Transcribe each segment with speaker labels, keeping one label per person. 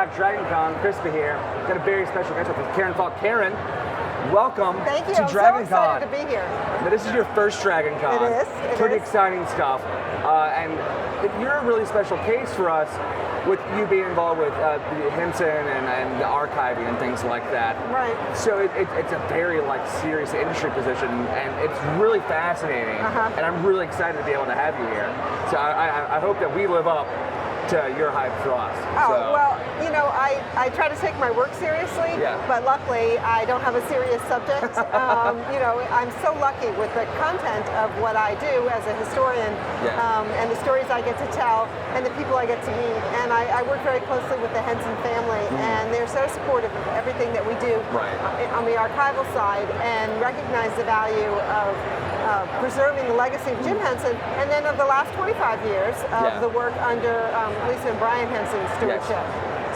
Speaker 1: back, DragonCon. Crispy here. Got a very special guest with us, Karen Falk. Karen, welcome
Speaker 2: Thank you.
Speaker 1: to
Speaker 2: I'm
Speaker 1: DragonCon.
Speaker 2: so excited to be here.
Speaker 1: Now, this is your first DragonCon.
Speaker 2: It is.
Speaker 1: Pretty exciting stuff. And you're a really special case for us with you being involved with Henson and the archiving and things like that.
Speaker 2: Right.
Speaker 1: So it's a very serious industry position, and it's really fascinating. And I'm really excited to be able to have you here. So I hope that we live up to your hype for us.
Speaker 2: Oh, well, you know, I try to take my work seriously, but luckily I don't have a serious subject. You know, I'm so lucky with the content of what I do as a historian, and the stories I get to tell and the people I get to meet. And I work very closely with the Henson family, and they're so supportive of everything that we do on the archival side, and recognize the value of preserving the legacy of Jim Henson, and then of the last 25 years of the work under Lisa and Brian Henson's stewardship.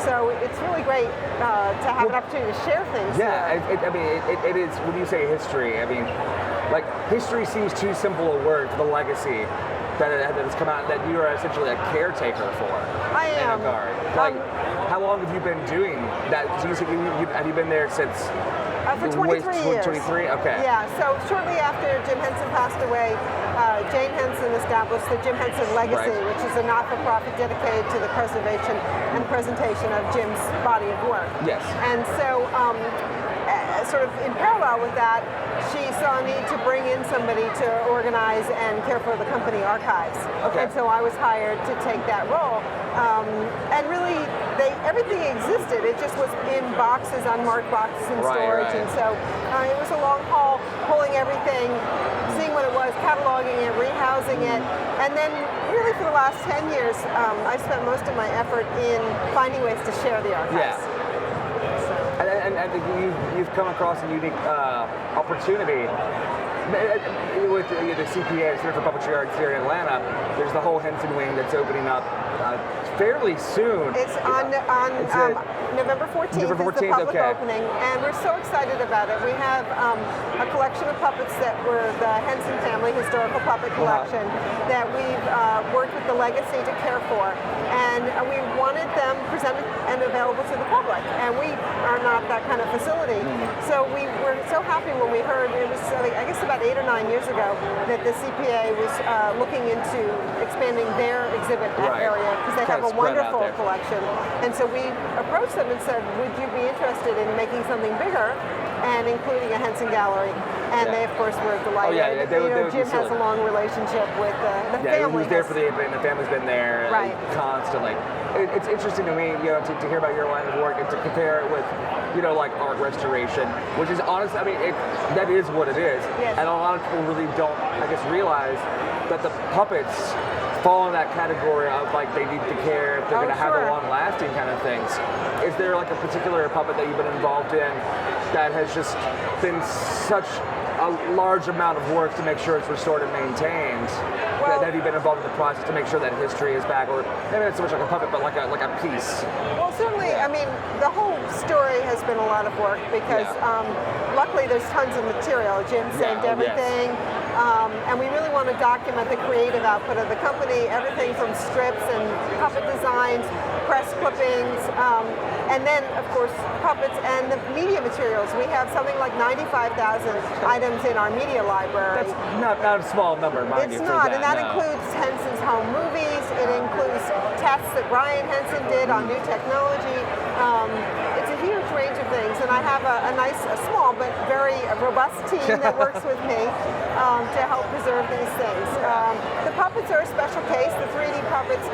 Speaker 2: So it's really great to have an opportunity to share things.
Speaker 1: Yeah, I mean, it is, when you say history, I mean, history seems too simple a word for the legacy that has come out, that you are essentially a caretaker for.
Speaker 2: I am.
Speaker 1: How long have you been doing that? So have you been there since?
Speaker 2: For 23 years.
Speaker 1: 23? Okay.
Speaker 2: Yeah, so shortly after Jim Henson passed away, Jane Henson established the Jim Henson Legacy, which is a not-for-profit dedicated to the preservation and presentation of Jim's body of work.
Speaker 1: Yes.
Speaker 2: And so, sort of in parallel with that, she saw a need to bring in somebody to organize and care for the company archives.
Speaker 1: Okay.
Speaker 2: And so I was hired to take that role. And really, everything existed. It just was in boxes, unmarked boxes in storage. And so it was a long haul, pulling everything, seeing what it was, cataloging it, rehousing it. And then really for the last 10 years, I spent most of my effort in finding ways to share the archives.
Speaker 1: And I think you've come across a unique opportunity with the CPA, Center for Puppetry Arts here in Atlanta. There's the whole Henson wing that's opening up fairly soon.
Speaker 2: It's on November 14th, is the public opening, and we're so excited about it. We have a collection of puppets that were the Henson family historical puppet collection that we've worked with the legacy to care for, and we wanted them presented and available to the public, and we are not that kind of facility. So we were so happy when we heard, it was I guess about 8 or 9 years ago, that the CPA was looking into expanding their exhibit area, because they have a wonderful collection. And so we approached them and said, would you be interested in making something bigger and including a Henson gallery? And they, of course, were delighted. Jim has a long relationship with the family.
Speaker 1: He was there for the event, the family's been there constantly. It's interesting to me, to hear about your line of work and to compare it with, art restoration, which is honestly, I mean, that is what it is.
Speaker 2: Yes.
Speaker 1: And a lot of people really don't, I guess, realize that the puppets fall in that category of they need the care, if they're going to have the long-lasting kind of things. Is there a particular puppet that you've been involved in that has just been such a large amount of work to make sure it's restored and maintained? Have you been involved in the process to make sure that history is back, or maybe not so much like a puppet, but like a piece?
Speaker 2: Well, certainly. I mean, the whole story has been a lot of work because luckily there's tons of material. Jim saved everything. And we really want to document the creative output of the company, everything from strips and puppet designs, press clippings, and then, of course, puppets and the media materials. We have something like 95,000 items in our media library.
Speaker 1: That's not a small number, mind you.
Speaker 2: It's not, and that includes Henson's home movies. It includes tests that Brian Henson did on new technology. It's a huge range of things, and I have a small but very robust team that works with me to help preserve these things. The puppets are a special case. The 3D puppets,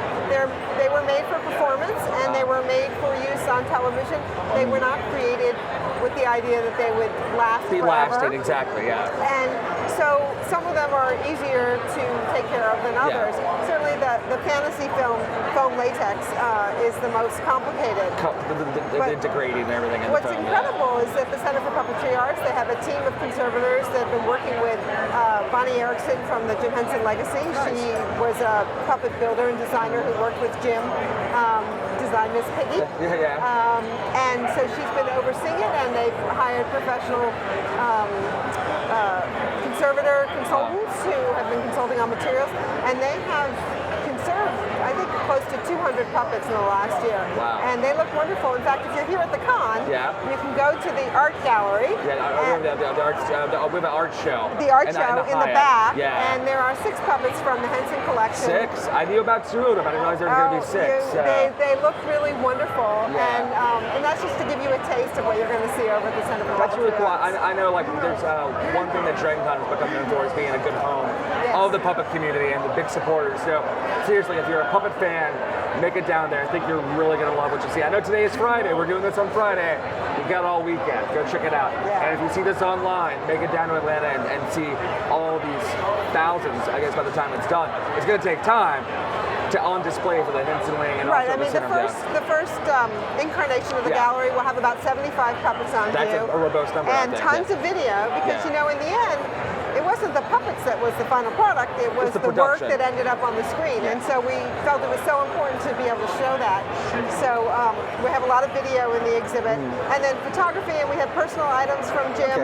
Speaker 2: they were made for performance, and they were made for use on television. They were not created with the idea that they would last forever.
Speaker 1: Lasting, exactly,
Speaker 2: And so some of them are easier to take care of than others. Certainly the fantasy foam latex is the most complicated.
Speaker 1: The degrading and everything.
Speaker 2: What's incredible is that the Center for Puppetry Arts, they have a team of conservators that have been working with Bonnie Erickson from the Jim Henson Legacy. She was a puppet builder and designer who worked with Jim, designed Miss Piggy. And so she's been overseeing it, and they've hired professional conservator consultants who have been consulting on materials, and they have conserved, I think, close to 200 puppets in the last year.
Speaker 1: Wow.
Speaker 2: And they look wonderful. In fact, if you're here at the con,
Speaker 1: yeah.
Speaker 2: you can go to the art gallery.
Speaker 1: Yeah, I remember the art, we have an art show.
Speaker 2: The art show in the back.
Speaker 1: Yeah.
Speaker 2: And there are 6 puppets from the Henson collection.
Speaker 1: 6? I knew about 2 of them. I didn't realize there were going to be 6.
Speaker 2: They look really wonderful.
Speaker 1: Yeah.
Speaker 2: And that's just to give you a taste of what you're going to see over at the Center for
Speaker 1: That's really cool. I know, like, there's one thing that DragonCon has become known for is being a good home of the puppet community and the big supporters. So seriously, if you're a puppet fan, make it down there. I think you're really going to love what you see. I know today is Friday. We're doing this on Friday. You've got all weekend. Go check it out.
Speaker 2: Yeah.
Speaker 1: And if you see this online, make it down to Atlanta and see all these thousands, I guess, by the time it's done. It's going to take time to on display for the Henson Wing and
Speaker 2: right.
Speaker 1: also
Speaker 2: I mean, the first incarnation of the gallery will have about 75 puppets on view.
Speaker 1: That's a robust number.
Speaker 2: And tons of video because, you know, in the end, it wasn't the puppets that was the final product, it was the work that ended up on the screen. Yeah. And so we felt it was so important to be able to show that. So we have a lot of video in the exhibit. And then photography, and we have personal items from Jim,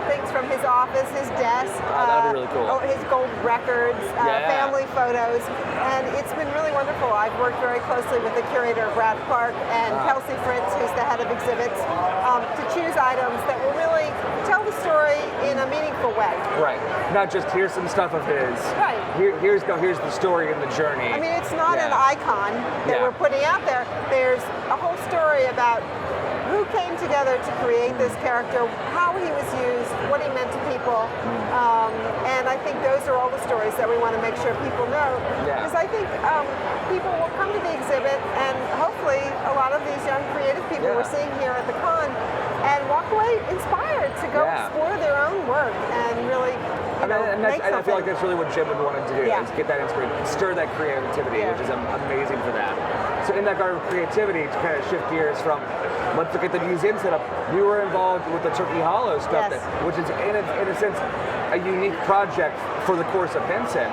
Speaker 2: things from his office, his desk,
Speaker 1: that'd be really cool.
Speaker 2: His gold records, family photos. And it's been really wonderful. I've worked very closely with the curator, Brad Clark, and Kelsey Fritz, who's the head of exhibits, to choose items that will really tell the story in a meaningful way.
Speaker 1: Right. Not just here's some stuff of his.
Speaker 2: Right.
Speaker 1: Here's the story and the journey.
Speaker 2: I mean, it's not an icon that we're putting out there. There's a whole story about who came together to create this character, how he was used, what he meant to people. And I think those are all the stories that we want to make sure people know. Because I think people will come to the exhibit and hopefully a lot of these young creative people we're seeing here at the con and walk away inspired to go explore their own work and really
Speaker 1: I feel like that's really what Jim would want to do, is get that inspiration, stir that creativity, which is amazing for that. So in that garden of creativity, to kind of shift gears from, let's look at the museum setup, you were involved with the Turkey Hollow stuff, which is in a sense a unique project for the course of Henson.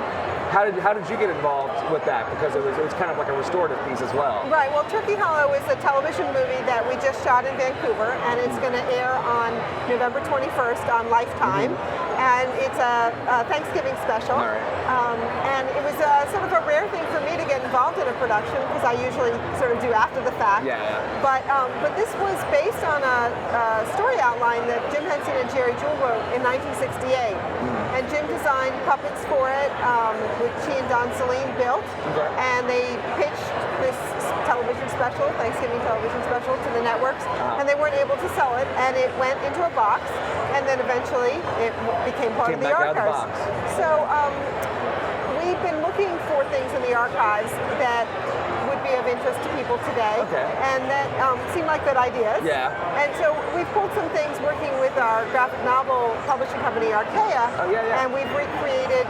Speaker 1: How did you get involved with that? Because it was kind of like a restorative piece as well.
Speaker 2: Right. Well, Turkey Hollow is a television movie that we just shot in Vancouver, and it's going to air on November 21st on Lifetime. And it's a Thanksgiving special.
Speaker 1: All right.
Speaker 2: And it was sort of a rare thing for me to get involved in a production because I usually sort of do after the fact.
Speaker 1: Yeah.
Speaker 2: But this was based on a story outline that Jim Henson and Jerry Jewell wrote in 1968. And Jim designed puppets for it, which he and Don Celine built. And they pitched this television special, Thanksgiving television special, to the networks. And they weren't able to sell it. And it went into a box. And then eventually it became part of the archives. So we've been looking for things in the archives that would be of interest to people today, and that seem like good ideas.
Speaker 1: Yeah.
Speaker 2: And so we've pulled some things working with our graphic novel publishing company, Archaea, and we've recreated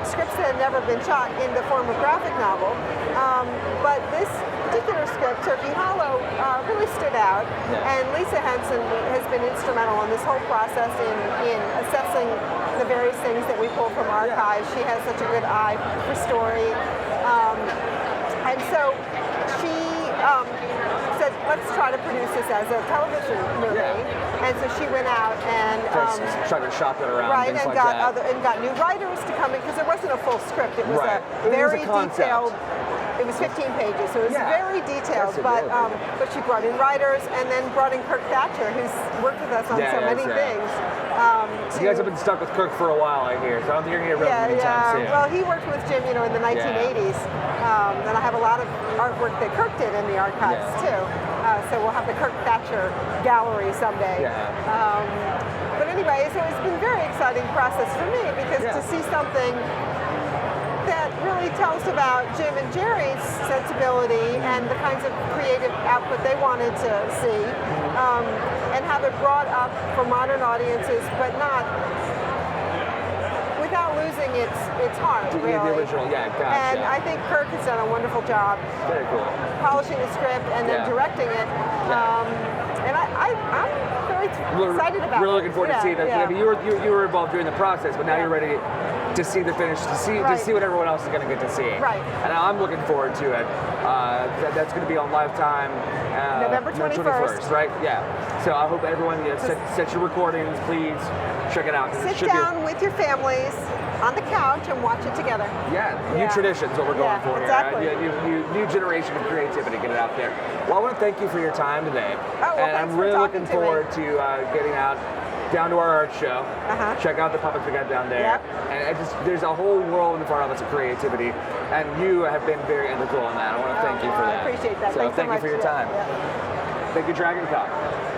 Speaker 2: scripts that had never been shot in the form of graphic novel. But this particular script, Turkey Hollow, really stood out, and Lisa Henson has been instrumental in this whole process in assessing the various things that we pull from archives. She has such a good eye for story. And so she said, let's try to produce this as a television movie. And so she went out and
Speaker 1: tried to shop it around,
Speaker 2: and
Speaker 1: like
Speaker 2: got new writers to come in because it wasn't a full script. It was a very detailed. It was 15 pages, so it was very detailed. But she brought in writers and then brought in Kirk Thatcher, who's worked with us on so many things.
Speaker 1: You guys have been stuck with Kirk for a while, I hear. So I don't think you're going to get rid of him anytime soon.
Speaker 2: Well, he worked with Jim, in the 1980s, and I have a lot of artwork that Kirk did in the archives too. So we'll have the Kirk Thatcher gallery someday. But anyway, so it's been a very exciting process for me because to see something that really tells about Jim and Jerry's sensibility and the kinds of creative output they wanted to see, and have it brought up for modern audiences, but not without losing its heart, really.
Speaker 1: The original,
Speaker 2: And I think Kirk has done a wonderful job.
Speaker 1: Very cool.
Speaker 2: Polishing the script and then directing it. And I'm very excited about it.
Speaker 1: Really looking forward to seeing that. You were involved during the process, but now you're ready to see the finish, to see what everyone else is going to get to see.
Speaker 2: Right.
Speaker 1: And I'm looking forward to it. That's going to be on Lifetime.
Speaker 2: November 21st.
Speaker 1: Right? Yeah. So I hope everyone set your recordings, please check it out.
Speaker 2: Sit down with your families on the couch and watch it together.
Speaker 1: Yeah, new traditions, what we're going for
Speaker 2: exactly.
Speaker 1: here. New generation of creativity, get it out there. Well, I want to thank you for your time today. And I'm really looking forward to getting out down to our art show, check out the puppets we got down there. And there's a whole world in front of us of creativity, and you have been very integral in that. I want to thank you for that.
Speaker 2: I appreciate that.
Speaker 1: So
Speaker 2: Thanks
Speaker 1: thank
Speaker 2: so
Speaker 1: you
Speaker 2: much.
Speaker 1: for your time. Thank you, DragonCon.